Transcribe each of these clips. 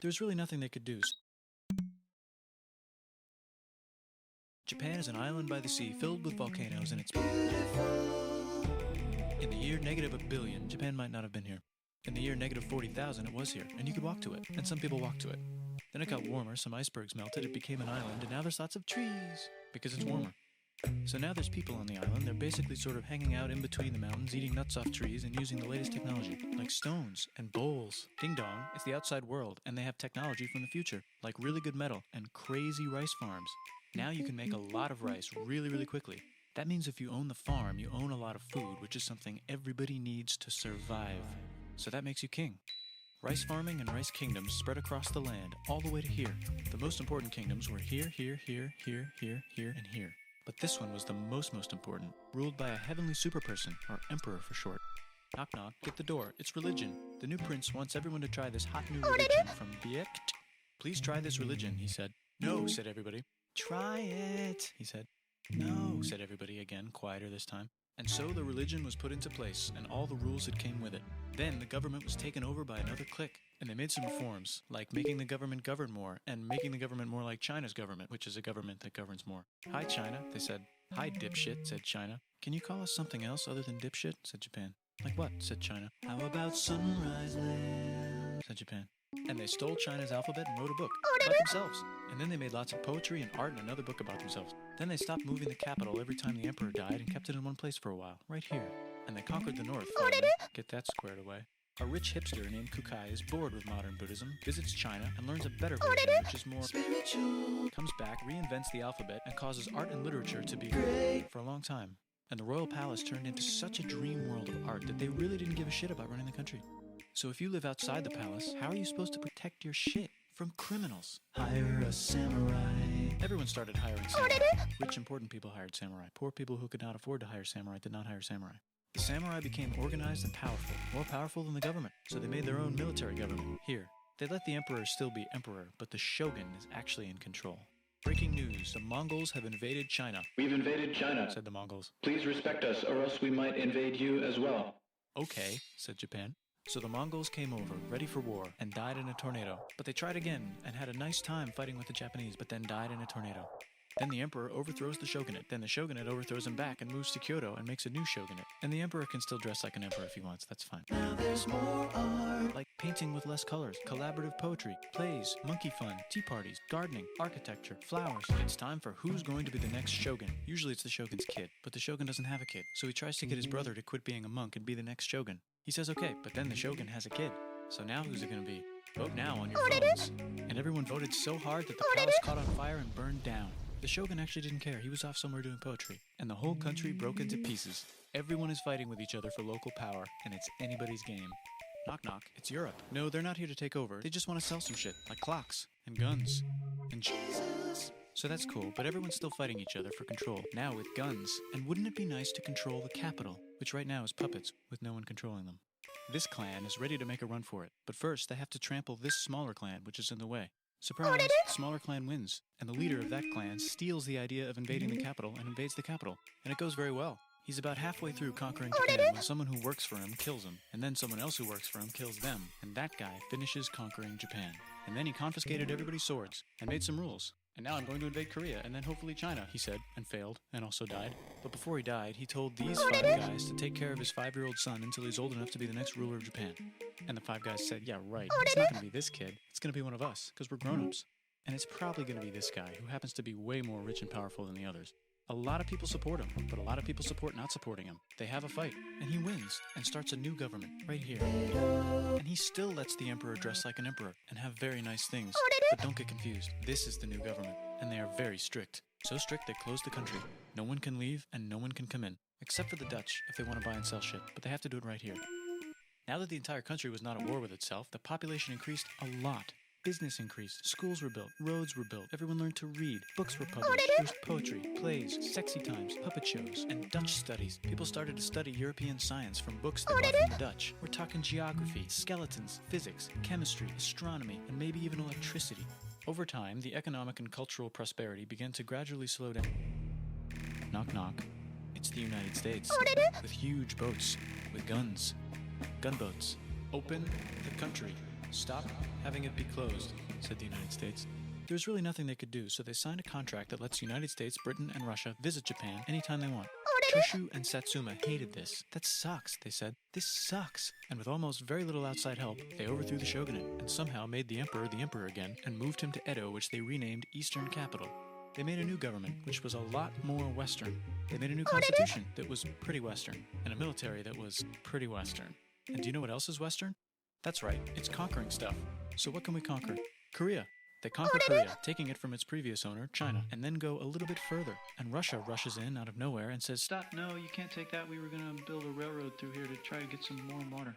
There was really nothing they could do. Japan is an island by the sea filled with volcanoes, and it's beautiful. In the year -1 billion, Japan might not have been here. In the year -40,000, it was here, and you could walk to it, and some people walked to it. Then it got warmer, some icebergs melted, it became an island, and now there's lots of trees, because it's warmer. So now there's people on the island. They're basically sort of hanging out in between the mountains, eating nuts off trees, and using the latest technology, like stones and bowls. Ding dong, it's the outside world, and they have technology from the future, like really good metal and crazy rice farms. Now you can make a lot of rice really, really quickly. That means if you own the farm, you own a lot of food, which is something everybody needs to survive. So that makes you king. Rice farming and rice kingdoms spread across the land, all the way to here. The most important kingdoms were here, here, here, here, here, here, and here. But this one was the most important, ruled by a heavenly superperson, or emperor for short. Knock knock, get the door, it's religion. The new prince wants everyone to try this hot new religion from 𝓵𝓪𝓷𝓻𝓲𝓼𝓮. Please try this religion, he said. No, said everybody. Try it, he said. No, said everybody again, quieter this time. And so the religion was put into place, and all the rules that came with it. Then the government was taken over by another clique, and they made some reforms, like making the government govern more, and making the government more like China's government, which is a government that governs more. Hi, China, they said. Hi, dipshit, said China. Can you call us something else other than dipshit, said Japan. Like what, said China. How about Sunrise Land, said Japan. And they stole China's alphabet and wrote a book about themselves. And then they made lots of poetry and art and another book about themselves. Then they stopped moving the capital every time the emperor died and kept it in one place for a while, right here. And they conquered the north finally. Get that squared away. A rich hipster named 𝓢𝓾𝓷𝓻𝓲𝓼𝓮 is bored with modern Buddhism, visits China, and learns a better version, which is more spiritual. Comes back, reinvents the alphabet, and causes art and literature to be great for a long time. And the royal palace turned into such a dream world of art that they really didn't give a shit about running the country. So if you live outside the palace, how are you supposed to protect your shit from criminals? Hire a samurai. Everyone started hiring samurai. Rich, important people hired samurai. Poor people who could not afford to hire samurai did not hire samurai. The samurai became organized and powerful, more powerful than the government. So they made their own military government. Here, they let the emperor still be emperor, but the shogun is actually in control. Breaking news, the Mongols have invaded China. We've invaded China, said the Mongols. Please respect us, or else we might invade you as well. Okay, said Japan. So the Mongols came over, ready for war, and died in a tornado. But they tried again, and had a nice time fighting with the Japanese, but then died in a tornado. Then the emperor overthrows the shogunate. Then the shogunate overthrows him back and moves to Kyoto and makes a new shogunate. And the emperor can still dress like an emperor if he wants, that's fine. Now there's more art. Like painting with less colors, collaborative poetry, plays, monkey fun, tea parties, gardening, architecture, flowers. It's time for who's going to be the next shogun. Usually it's the shogun's kid, but the shogun doesn't have a kid. So he tries to get his brother to quit being a monk and be the next shogun. He says okay, but then the shogun has a kid. So now who's it going to be? Vote now on your phones. And everyone voted so hard that the palace caught on fire and burned down. The shogun actually didn't care. He was off somewhere doing poetry. And the whole country broke into pieces. Everyone is fighting with each other for local power, and it's anybody's game. Knock knock, it's Europe. No, they're not here to take over. They just want to sell some shit, like clocks, and guns, and Jesus. So that's cool, but everyone's still fighting each other for control, now with guns. And wouldn't it be nice to control the capital, which right now is puppets, with no one controlling them? This clan is ready to make a run for it, but first they have to trample this smaller clan, which is in the way. Surprise, the smaller clan wins, and the leader of that clan steals the idea of invading the capital and invades the capital, and it goes very well. He's about halfway through conquering Japan when someone who works for him kills him, and then someone else who works for him kills them, and that guy finishes conquering Japan. And then he confiscated everybody's swords, and made some rules. And now I'm going to invade Korea, and then hopefully China, he said, and failed, and also died. But before he died, he told these 5 guys to take care of his 5-year-old son until he's old enough to be the next ruler of Japan. And the 5 guys said, yeah, right, it's not going to be this kid, it's going to be one of us, because we're grown-ups. And it's probably going to be this guy, who happens to be way more rich and powerful than the others. A lot of people support him, but a lot of people support not supporting him. They have a fight, and he wins, and starts a new government, right here. And he still lets the emperor dress like an emperor, and have very nice things. But don't get confused, this is the new government, and they are very strict. So strict they closed the country. No one can leave, and no one can come in. Except for the Dutch, if they want to buy and sell shit, but they have to do it right here. Now that the entire country was not at war with itself, the population increased a lot. Business increased, schools were built, roads were built, everyone learned to read, books were published, there was poetry, plays, sexy times, puppet shows, and Dutch studies. People started to study European science from books they bought from the Dutch. We're talking geography, skeletons, physics, chemistry, astronomy, and maybe even electricity. Over time, the economic and cultural prosperity began to gradually slow down. Knock knock. It's the United States, with huge boats, with guns, gunboats. Open the country. Stop having it be closed, said the United States. There was really nothing they could do, so they signed a contract that lets the United States, Britain, and Russia visit Japan anytime they want. Choshu and Satsuma hated this. That sucks, they said. This sucks. And with almost very little outside help, they overthrew the shogunate and somehow made the emperor again and moved him to Edo, which they renamed Eastern Capital. They made a new government, which was a lot more Western. They made a new constitution that was pretty Western, and a military that was pretty Western. And do you know what else is Western? That's right, it's conquering stuff. So what can we conquer? Korea. They conquer Korea, taking it from its previous owner, China, and then go a little bit further. And Russia rushes in out of nowhere and says, "Stop, no, you can't take that. We were going to build a railroad through here to try to get some warm water."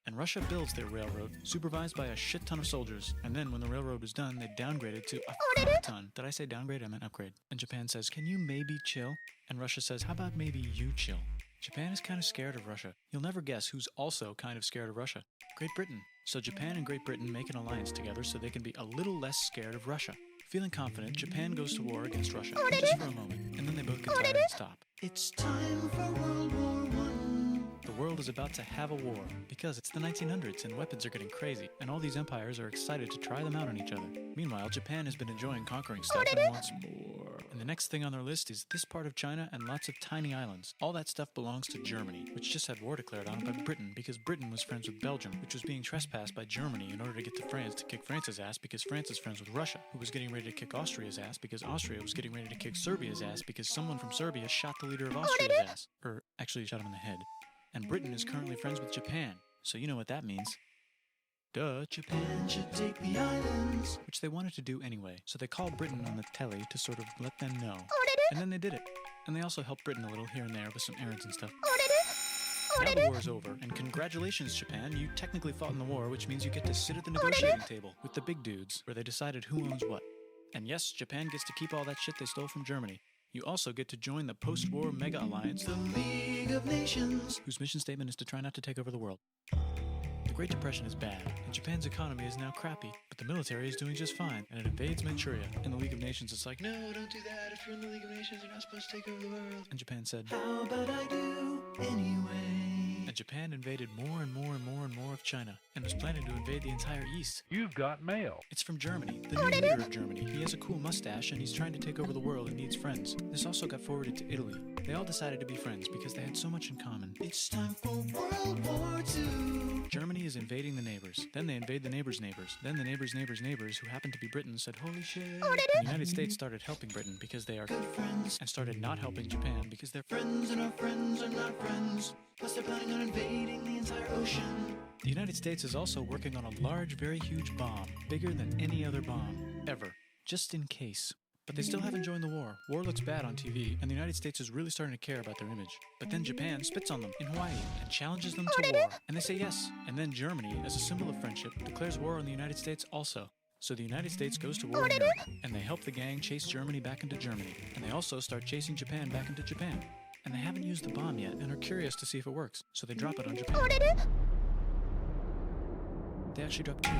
And Russia builds their railroad, supervised by a shit ton of soldiers. And then when the railroad was done, they downgrade it to a fuck ton. Did I say downgrade? I meant upgrade. And Japan says, "Can you maybe chill?" And Russia says, "How about maybe you chill?" Japan is kind of scared of Russia. You'll never guess who's also kind of scared of Russia. Great Britain. So Japan and Great Britain make an alliance together so they can be a little less scared of Russia. Feeling confident, Japan goes to war against Russia, just for a moment, and then they both get tired and stop. It's time for World War I. The world is about to have a war, because it's the 1900s and weapons are getting crazy, and all these empires are excited to try them out on each other. Meanwhile, Japan has been enjoying conquering stuff and wants more. And the next thing on their list is this part of China and lots of tiny islands. All that stuff belongs to Germany, which just had war declared on it by Britain because Britain was friends with Belgium, which was being trespassed by Germany in order to get to France to kick France's ass because France is friends with Russia, who was getting ready to kick Austria's ass because Austria was getting ready to kick Serbia's ass because someone from Serbia shot the leader of Austria's ass. Or actually shot him in the head. And Britain is currently friends with Japan, so you know what that means. Duh, Japan should take the islands. Which they wanted to do anyway, so they called Britain on the telly to sort of let them know. And then they did it. And they also helped Britain a little here and there with some errands and stuff. Now the war is over, and congratulations, Japan. You technically fought in the war, which means you get to sit at the negotiating table with the big dudes, where they decided who owns what. And yes, Japan gets to keep all that shit they stole from Germany. You also get to join the post-war mega alliance, the League of Nations, whose mission statement is to try not to take over the world. The Great Depression is bad, and Japan's economy is now crappy, but the military is doing just fine, and it invades Manchuria. In the League of Nations, it's like, "No, don't do that. If you're in the League of Nations, you're not supposed to take over the world." And Japan said, "How about I do anyway?" And Japan invaded more and more and more and more of China, and was planning to invade the entire East. You've got mail. It's from Germany, the new leader of Germany. He has a cool mustache, and he's trying to take over the world and needs friends. This also got forwarded to Italy. They all decided to be friends because they had so much in common. It's time for World War II. Germany is invading the neighbors. Then they invade the neighbors' neighbors. Then the neighbors' neighbors' neighbors, who happened to be Britain, said, "Holy shit." And the United States started helping Britain because they are good friends, and started not helping Japan because they're friends and our friends are not friends. Plus they're planning on invading the entire ocean. The United States is also working on a large, very huge bomb, bigger than any other bomb, ever, just in case. But they still haven't joined the war. War looks bad on TV, and the United States is really starting to care about their image. But then Japan spits on them in Hawaii and challenges them to war, and they say yes. And then Germany, as a symbol of friendship, declares war on the United States also. So the United States goes to war in Europe, and they help the gang chase Germany back into Germany. And they also start chasing Japan back into Japan. And they haven't used the bomb yet, and are curious to see if it works, so they drop it on Japan. They actually drop two.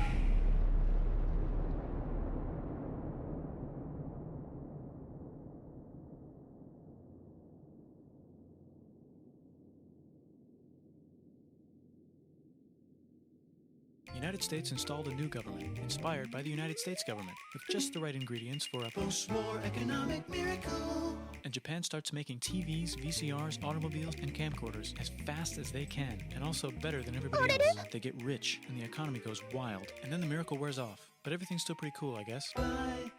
The United States installed a new government, inspired by the United States government, with just the right ingredients for a post-war economic miracle. And Japan starts making TVs, VCRs, automobiles, and camcorders as fast as they can, and also better than everybody else. They get rich, and the economy goes wild, and then the miracle wears off. But everything's still pretty cool, I guess. Bye!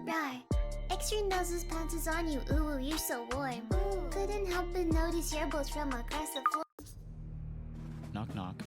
Right. Extra noses pants is on you, ooh, you're so warm. Couldn't help but notice your boats from across the floor. Knock knock.